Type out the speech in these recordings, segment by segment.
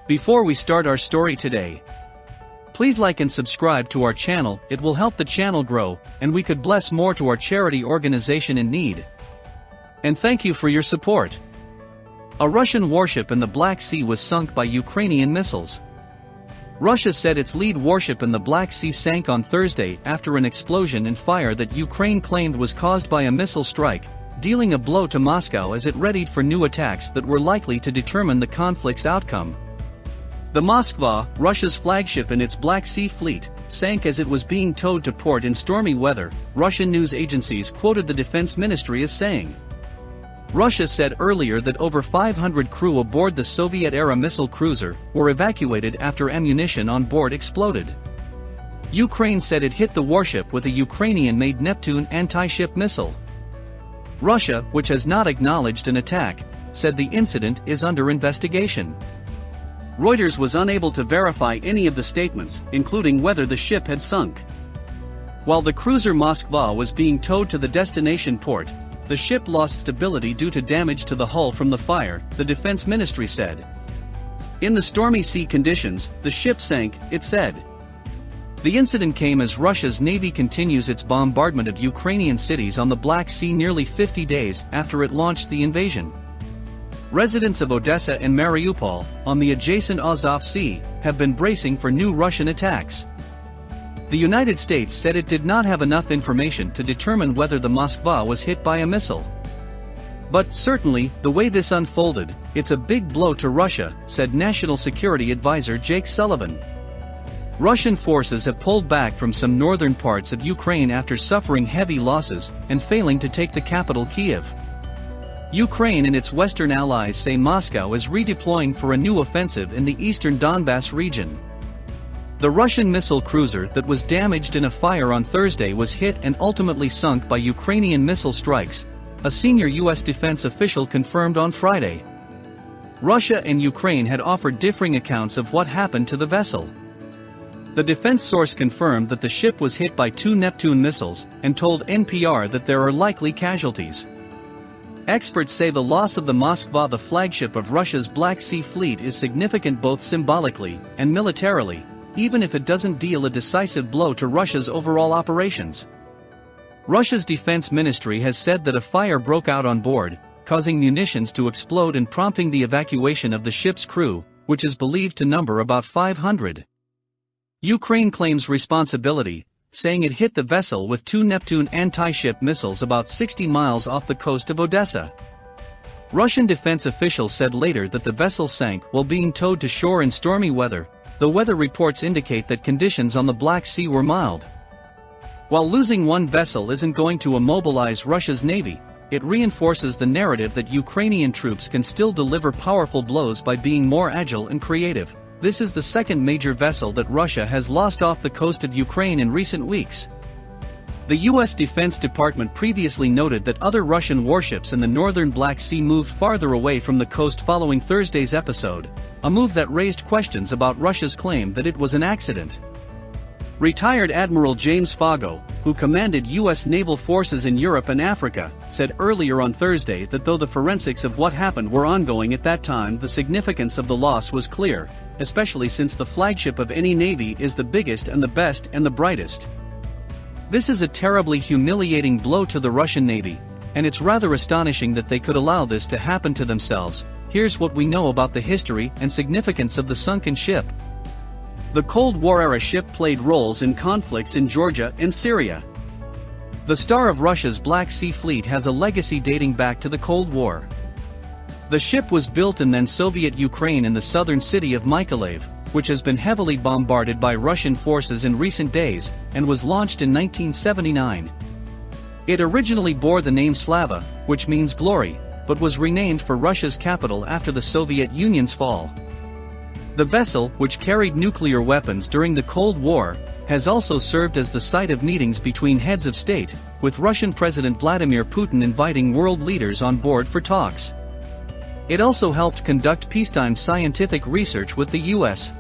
Before we start our story today, please like and subscribe to our channel. It will help the channel grow, and we could bless more to our charity organization in need. And thank you for your support. A Russian warship in the Black Sea was sunk by Ukrainian missiles. Russia said its lead warship in the Black Sea sank on Thursday after an explosion and fire that Ukraine claimed was caused by a missile strike, dealing a blow to Moscow as it readied for new attacks that were likely to determine the conflict's outcome. The Moskva, Russia's flagship in its Black Sea fleet, sank as it was being towed to port in stormy weather, Russian news agencies quoted the defense ministry as saying. Russia said earlier that over 500 crew aboard the Soviet-era missile cruiser were evacuated after ammunition on board exploded. Ukraine said it hit the warship with a Ukrainian-made Neptune anti-ship missile. Russia, which has not acknowledged an attack, said the incident is under investigation. Reuters was unable to verify any of the statements, including whether the ship had sunk. While the cruiser Moskva was being towed to the destination port, the ship lost stability due to damage to the hull from the fire, the defense ministry said. In the stormy sea conditions, the ship sank, it said. The incident came as Russia's navy continues its bombardment of Ukrainian cities on the Black Sea nearly 50 days after it launched the invasion. Residents of Odessa and Mariupol, on the adjacent Azov Sea, have been bracing for new Russian attacks. The United States said it did not have enough information to determine whether the Moskva was hit by a missile. But certainly, the way this unfolded, it's a big blow to Russia, said National Security Advisor Jake Sullivan. Russian forces have pulled back from some northern parts of Ukraine after suffering heavy losses and failing to take the capital Kyiv. Ukraine and its Western allies say Moscow is redeploying for a new offensive in the eastern Donbass region. The Russian missile cruiser that was damaged in a fire on Thursday was hit and ultimately sunk by Ukrainian missile strikes, a senior U.S. defense official confirmed on Friday. Russia and Ukraine had offered differing accounts of what happened to the vessel. The defense source confirmed that the ship was hit by 2 Neptune missiles and told NPR that there are likely casualties. Experts say the loss of the Moskva, the flagship of Russia's Black Sea fleet, is significant both symbolically and militarily, even if it doesn't deal a decisive blow to Russia's overall operations. Russia's defense ministry has said that a fire broke out on board, causing munitions to explode and prompting the evacuation of the ship's crew, which is believed to number about 500. Ukraine claims responsibility, saying it hit the vessel with 2 Neptune anti-ship missiles about 60 miles off the coast of Odessa. Russian defense officials said later that the vessel sank while being towed to shore in stormy weather, though weather reports indicate that conditions on the Black Sea were mild. While losing one vessel isn't going to immobilize Russia's navy, it reinforces the narrative that Ukrainian troops can still deliver powerful blows by being more agile and creative. This is the second major vessel that Russia has lost off the coast of Ukraine in recent weeks. The U.S. Defense Department previously noted that other Russian warships in the northern Black Sea moved farther away from the coast following Thursday's episode, a move that raised questions about Russia's claim that it was an accident. Retired Admiral James Fago, who commanded U.S. naval forces in Europe and Africa, said earlier on Thursday that though the forensics of what happened were ongoing at that time, the significance of the loss was clear, especially since the flagship of any navy is the biggest and the best and the brightest. This is a terribly humiliating blow to the Russian Navy, and it's rather astonishing that they could allow this to happen to themselves. Here's what we know about the history and significance of the sunken ship. The Cold War-era ship played roles in conflicts in Georgia and Syria. The star of Russia's Black Sea fleet has a legacy dating back to the Cold War. The ship was built in then Soviet Ukraine in the southern city of Mykolaiv, which has been heavily bombarded by Russian forces in recent days, and was launched in 1979. It originally bore the name Slava, which means glory, but was renamed for Russia's capital after the Soviet Union's fall. The vessel, which carried nuclear weapons during the Cold War, has also served as the site of meetings between heads of state, with Russian President Vladimir Putin inviting world leaders on board for talks. It also helped conduct peacetime scientific research with the U.S.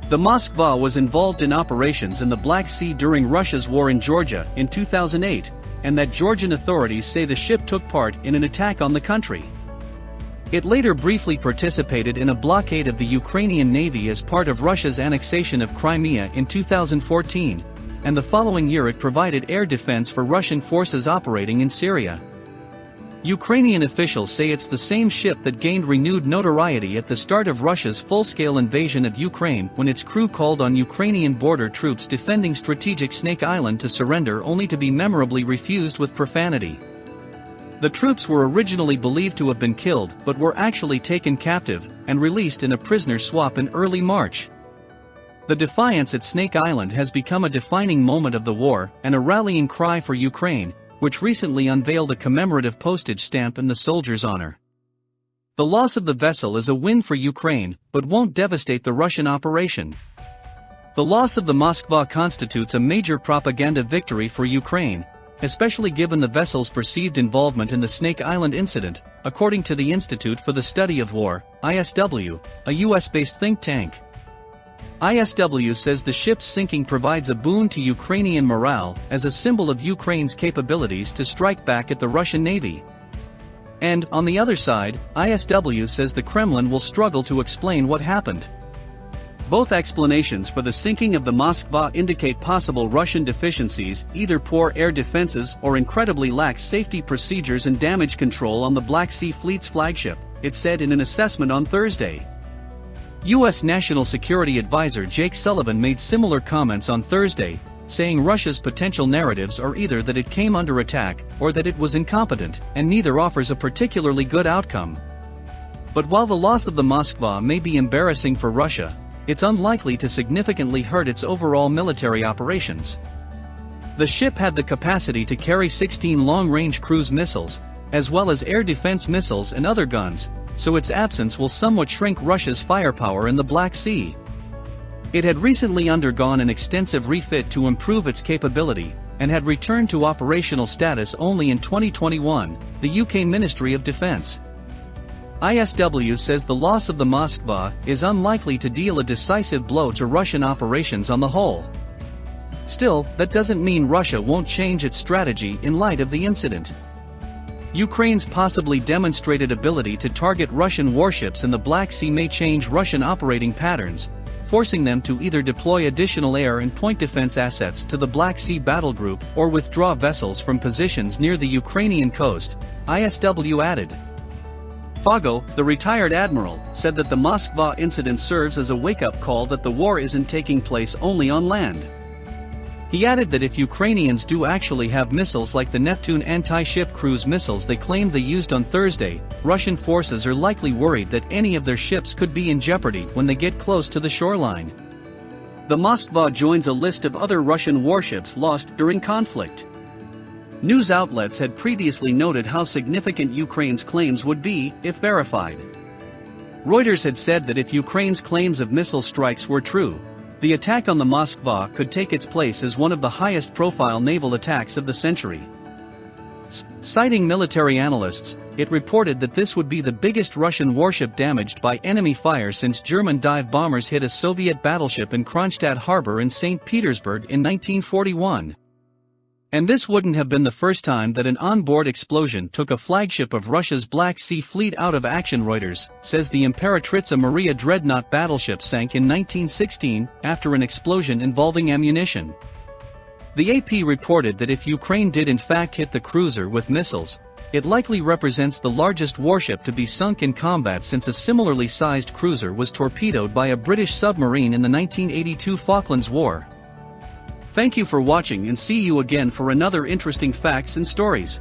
The Moskva was involved in operations in the Black Sea during Russia's war in Georgia in 2008, and that Georgian authorities say the ship took part in an attack on the country. It later briefly participated in a blockade of the Ukrainian navy as part of Russia's annexation of Crimea in 2014, and the following year it provided air defense for Russian forces operating in Syria. Ukrainian officials say it's the same ship that gained renewed notoriety at the start of Russia's full-scale invasion of Ukraine when its crew called on Ukrainian border troops defending strategic Snake Island to surrender only to be memorably refused with profanity. The troops were originally believed to have been killed but were actually taken captive and released in a prisoner swap in early March. The defiance at Snake Island has become a defining moment of the war and a rallying cry for Ukraine, which recently unveiled a commemorative postage stamp in the soldiers' honor. The loss of the vessel is a win for Ukraine, but won't devastate the Russian operation. The loss of the Moskva constitutes a major propaganda victory for Ukraine, especially given the vessel's perceived involvement in the Snake Island incident, according to the Institute for the Study of War, ISW, a US-based think tank. ISW says the ship's sinking provides a boon to Ukrainian morale as a symbol of Ukraine's capabilities to strike back at the Russian Navy. And, on the other side, ISW says the Kremlin will struggle to explain what happened. Both explanations for the sinking of the Moskva indicate possible Russian deficiencies, either poor air defenses or incredibly lax safety procedures and damage control on the Black Sea Fleet's flagship, it said in an assessment on Thursday. U.S. National Security Advisor Jake Sullivan made similar comments on Thursday, saying Russia's potential narratives are either that it came under attack or that it was incompetent, and neither offers a particularly good outcome. But while the loss of the Moskva may be embarrassing for Russia, it's unlikely to significantly hurt its overall military operations. The ship had the capacity to carry 16 long-range cruise missiles, as well as air defense missiles and other guns, so its absence will somewhat shrink Russia's firepower in the Black Sea. It had recently undergone an extensive refit to improve its capability, and had returned to operational status only in 2021, the UK Ministry of Defence. ISW says the loss of the Moskva is unlikely to deal a decisive blow to Russian operations on the whole. Still, that doesn't mean Russia won't change its strategy in light of the incident. Ukraine's possibly demonstrated ability to target Russian warships in the Black Sea may change Russian operating patterns, forcing them to either deploy additional air and point defense assets to the Black Sea battle group or withdraw vessels from positions near the Ukrainian coast, ISW added. Fago, the retired admiral, said that the Moskva incident serves as a wake-up call that the war isn't taking place only on land. He added that if Ukrainians do actually have missiles like the Neptune anti-ship cruise missiles they claimed they used on Thursday, Russian forces are likely worried that any of their ships could be in jeopardy when they get close to the shoreline. The Moskva joins a list of other Russian warships lost during conflict. News outlets had previously noted how significant Ukraine's claims would be, if verified. Reuters had said that if Ukraine's claims of missile strikes were true, the attack on the Moskva could take its place as one of the highest-profile naval attacks of the century. Citing military analysts, it reported that this would be the biggest Russian warship damaged by enemy fire since German dive bombers hit a Soviet battleship in Kronstadt harbor in St. Petersburg in 1941. And this wouldn't have been the first time that an onboard explosion took a flagship of Russia's Black Sea Fleet out of action. Reuters says the Imperatrica Maria dreadnought battleship sank in 1916 after an explosion involving ammunition. The AP reported that if Ukraine did in fact hit the cruiser with missiles, it likely represents the largest warship to be sunk in combat since a similarly sized cruiser was torpedoed by a British submarine in the 1982 Falklands War. Thank you for watching and see you again for another interesting facts and stories.